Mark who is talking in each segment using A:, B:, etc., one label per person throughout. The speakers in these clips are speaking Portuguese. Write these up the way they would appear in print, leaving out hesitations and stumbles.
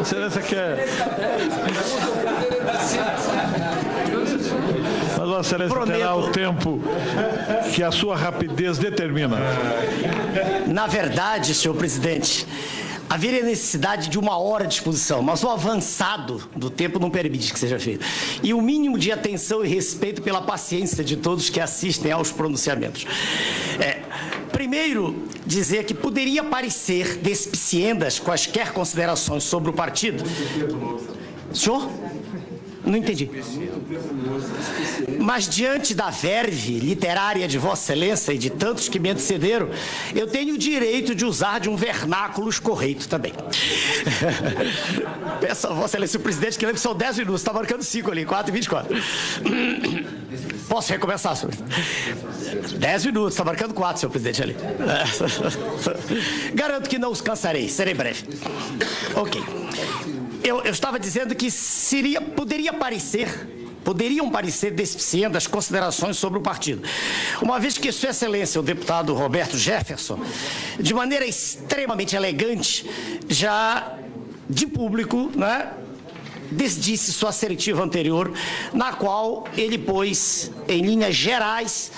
A: Excelência quer... Mas Vossa Excelência terá o tempo que a sua rapidez determina.
B: Na verdade, senhor presidente, haveria necessidade de 1 hora de exposição, mas o avançado do tempo não permite que seja feito. E o mínimo de atenção e respeito pela paciência de todos que assistem aos pronunciamentos. Primeiro, dizer que poderia parecer despiciendas quaisquer considerações sobre o partido. Senhor? Não entendi. Mas diante da verve literária de Vossa Excelência e de tantos que me antecederam, eu tenho o direito de usar de um vernáculo escorreito também. Peço a Vossa Excelência, o presidente, que lembra que são 10 minutos, está marcando 5 ali, 4h24. Posso recomeçar, senhor? 10 minutos, está marcando 4, senhor presidente, ali. Garanto que não os cansarei, serei breve. Ok. Eu estava dizendo que poderiam parecer despicientes as considerações sobre o partido. Uma vez que Sua Excelência, o deputado Roberto Jefferson, de maneira extremamente elegante, já de público, né, desdisse sua assertiva anterior, na qual ele pôs, em linhas gerais,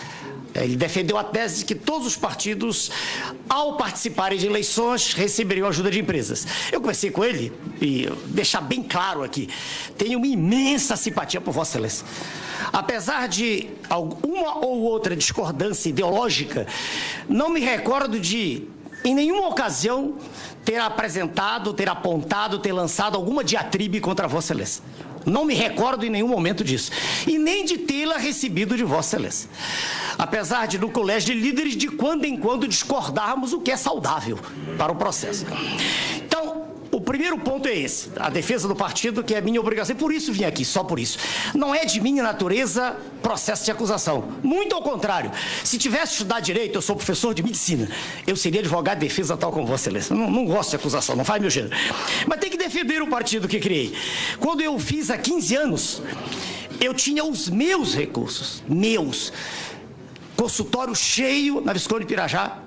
B: ele defendeu a tese de que todos os partidos, ao participarem de eleições, receberiam ajuda de empresas. Eu conversei com ele, e deixar bem claro aqui, tenho uma imensa simpatia por Vossa Excelência. Apesar de uma ou outra discordância ideológica, não me recordo de, em nenhuma ocasião, ter apresentado, ter apontado, ter lançado alguma diatribe contra Vossa Excelência. Não me recordo em nenhum momento disso. E nem de tê-la recebido de Vossa Excelência. Apesar de, no colégio de líderes, de quando em quando discordarmos, o que é saudável para o processo. Então, o primeiro ponto é esse, a defesa do partido, que é minha obrigação, e por isso vim aqui, só por isso. Não é de minha natureza processo de acusação. Muito ao contrário. Se tivesse estudado direito, eu sou professor de medicina, eu seria advogado de defesa tal como Vossa Excelência. Não gosto de acusação, não faz meu gênero. Mas tem que defender o partido que criei. Quando eu fiz há 15 anos, eu tinha os meus recursos, consultório cheio na Visconde de Pirajá,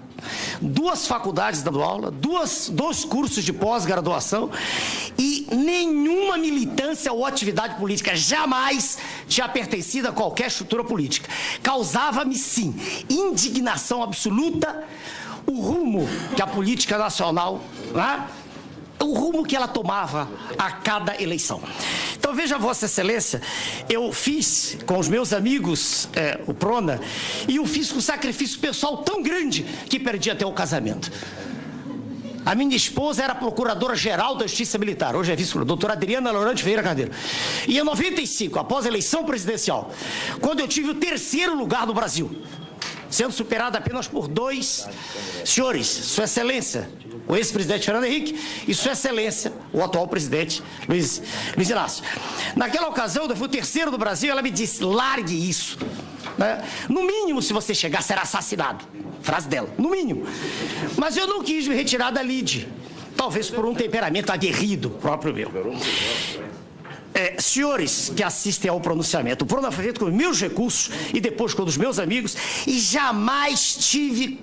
B: 2 faculdades dando aula, 2 cursos de pós-graduação e nenhuma militância ou atividade política jamais tinha pertencido a qualquer estrutura política. Causava-me, sim, indignação absoluta o rumo que a política nacional, né, o rumo que ela tomava a cada eleição. Então, veja, Vossa Excelência, eu fiz com os meus amigos o Prona, e eu fiz com sacrifício pessoal tão grande que perdi até o casamento. A minha esposa era procuradora-geral da Justiça Militar, hoje é vice-procuradora, doutora Adriana Lorante Vieira Carneiro. E em 95, após a eleição presidencial, quando eu tive o 3º lugar no Brasil, sendo superado apenas por 2 senhores, Sua Excelência, o ex-presidente Fernando Henrique, e Sua Excelência, o atual presidente Luiz Inácio. Naquela ocasião, eu fui o 3º do Brasil, ela me disse, largue isso. Né? No mínimo, se você chegar, será assassinado. Frase dela, no mínimo. Mas eu não quis me retirar da lide, talvez por um temperamento aguerrido próprio meu. Senhores que assistem ao pronunciamento, o Prona foi feito com meus recursos e depois com os meus amigos, e jamais tive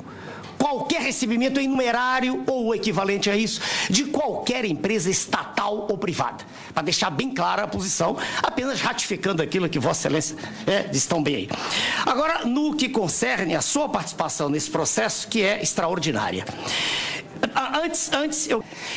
B: qualquer recebimento em numerário ou o equivalente a isso de qualquer empresa estatal ou privada. Para deixar bem clara a posição, apenas ratificando aquilo que Vossa Excelência disse tão bem aí. Agora, no que concerne a sua participação nesse processo, que é extraordinária.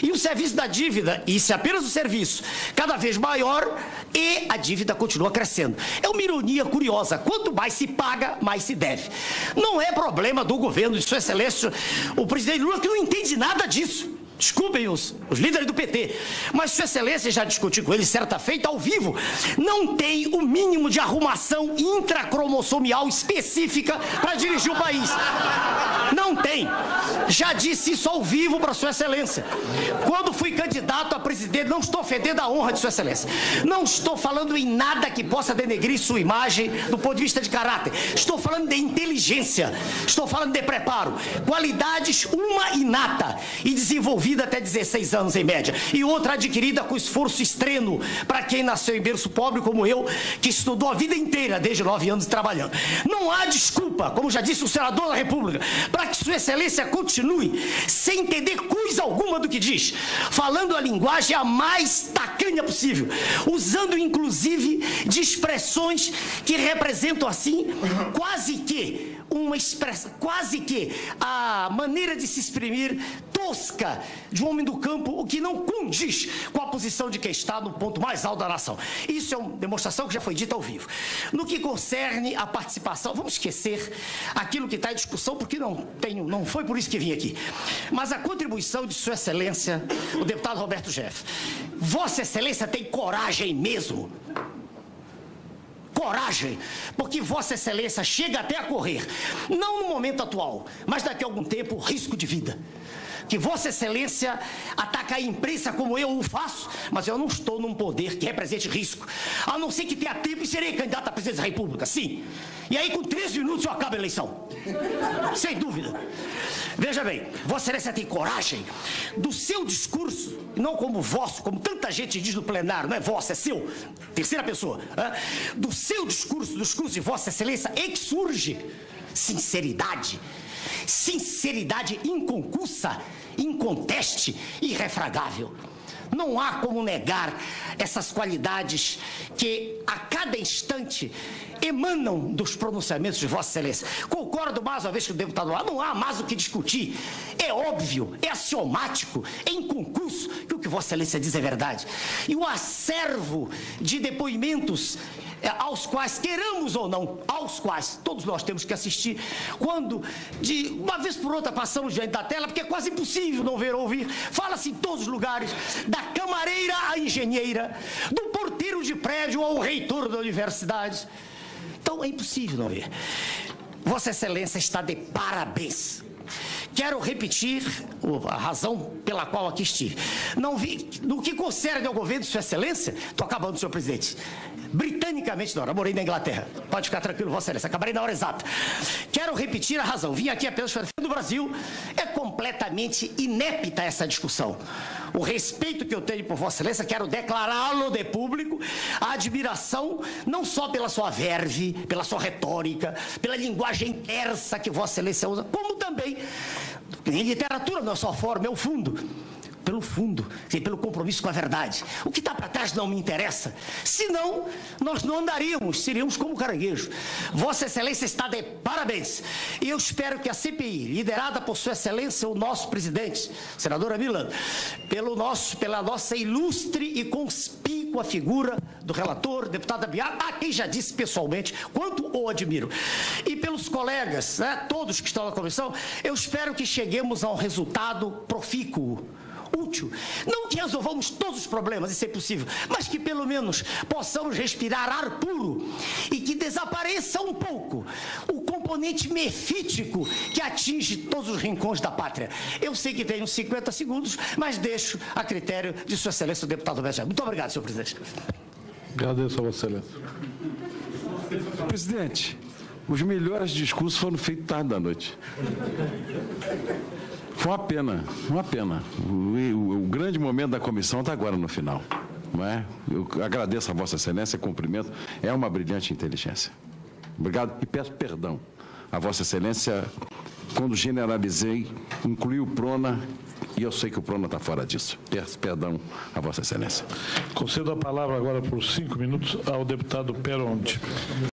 B: E o serviço da dívida, isso é apenas o serviço, cada vez maior, e a dívida continua crescendo. É uma ironia curiosa, quanto mais se paga, mais se deve. Não é problema do governo de Sua Excelência, o presidente Lula, que não entende nada disso. Desculpem os líderes do PT, mas Sua Excelência, já discutiu com ele certa feita ao vivo, não tem o mínimo de arrumação intracromossomial específica para dirigir o país. Não tem. Já disse isso ao vivo para Sua Excelência. Quando fui candidato a presidente, não estou ofendendo a honra de Sua Excelência. Não estou falando em nada que possa denegrir sua imagem do ponto de vista de caráter. Estou falando de inteligência. Estou falando de preparo. Qualidades, uma inata e desenvolvida até 16 anos em média, e outra adquirida com esforço extremo para quem nasceu em berço pobre como eu, que estudou a vida inteira, desde 9 anos trabalhando. Não há desculpa, como já disse o senador da República, para que Sua Excelência continue sem entender coisa alguma do que diz, falando a linguagem a mais tacanha possível, usando inclusive de expressões que representam assim quase que a maneira de se exprimir tosca de um homem do campo, o que não condiz com a posição de quem está no ponto mais alto da nação. Isso é uma demonstração que já foi dita ao vivo. No que concerne a participação, vamos esquecer aquilo que está em discussão, porque não foi por isso que vim aqui. Mas a contribuição de Sua Excelência, o deputado Roberto Jeff. Vossa Excelência tem coragem mesmo. Coragem, porque Vossa Excelência chega até a correr, não no momento atual, mas daqui a algum tempo, risco de vida. Que Vossa Excelência ataca a imprensa como eu o faço, mas eu não estou num poder que represente risco. A não ser que tenha tempo e serei candidato à presidência da República, sim. E aí com 13 minutos eu acabo a eleição. Sem dúvida. Veja bem, Vossa Excelência tem coragem do seu discurso, não como vosso, como tanta gente diz no plenário, não é vosso, é seu, terceira pessoa, do seu discurso, do discurso de Vossa Excelência, é que surge sinceridade. Sinceridade inconcursa, inconteste, irrefragável. Não há como negar essas qualidades que a cada instante emanam dos pronunciamentos de Vossa Excelência. Concordo mais uma vez com o deputado lá, não há mais o que discutir. É óbvio, é axiomático, é inconcurso que o que Vossa Excelência diz é verdade. E o acervo de depoimentos aos quais, queiramos ou não, aos quais todos nós temos que assistir, quando de uma vez por outra passamos diante da tela, porque é quase impossível não ver ou ouvir, fala-se em todos os lugares, da camareira à engenheira, do porteiro de prédio ao reitor da universidade. Então é impossível não ver. Vossa Excelência está de parabéns. Quero repetir a razão pela qual aqui estive. Não vi, no que concerne ao governo de Sua Excelência, estou acabando, senhor presidente, britanicamente não, eu morei na Inglaterra, pode ficar tranquilo, Vossa Excelência, acabarei na hora exata. Quero repetir a razão, vim aqui apenas para defender o Brasil, é completamente inepta essa discussão. O respeito que eu tenho por Vossa Excelência, quero declará-lo de público, a admiração não só pela sua verve, pela sua retórica, pela linguagem tersa que Vossa Excelência usa, como também, em literatura não é só a forma, é o fundo. Pelo fundo, pelo compromisso com a verdade. O que está para trás não me interessa. Senão, nós não andaríamos, seríamos como caranguejo. Vossa Excelência está de parabéns. E eu espero que a CPI, liderada por Sua Excelência, o nosso presidente, senadora Milland, pela nossa ilustre e conspícua figura do relator, deputado Abiá, a quem já disse pessoalmente quanto o admiro, e pelos colegas, todos que estão na comissão, eu espero que cheguemos a um resultado profícuo, útil. Não que resolvamos todos os problemas, isso é possível, mas que pelo menos possamos respirar ar puro e que desapareça um pouco o componente mefítico que atinge todos os rincões da pátria. Eu sei que tenho 50 segundos, mas deixo a critério de Sua Excelência o deputado Beja. Muito obrigado, senhor presidente.
A: Agradeço a Vossa Excelência.
C: Presidente, os melhores discursos foram feitos tarde da noite. Foi uma pena, uma pena. O grande momento da comissão está agora no final. Não é? Eu agradeço a Vossa Excelência, cumprimento. É uma brilhante inteligência. Obrigado e peço perdão a Vossa Excelência quando generalizei, incluí o Prona, e eu sei que o Prona está fora disso. Peço perdão a Vossa Excelência.
A: Concedo a palavra agora por 5 minutos ao deputado Peronte.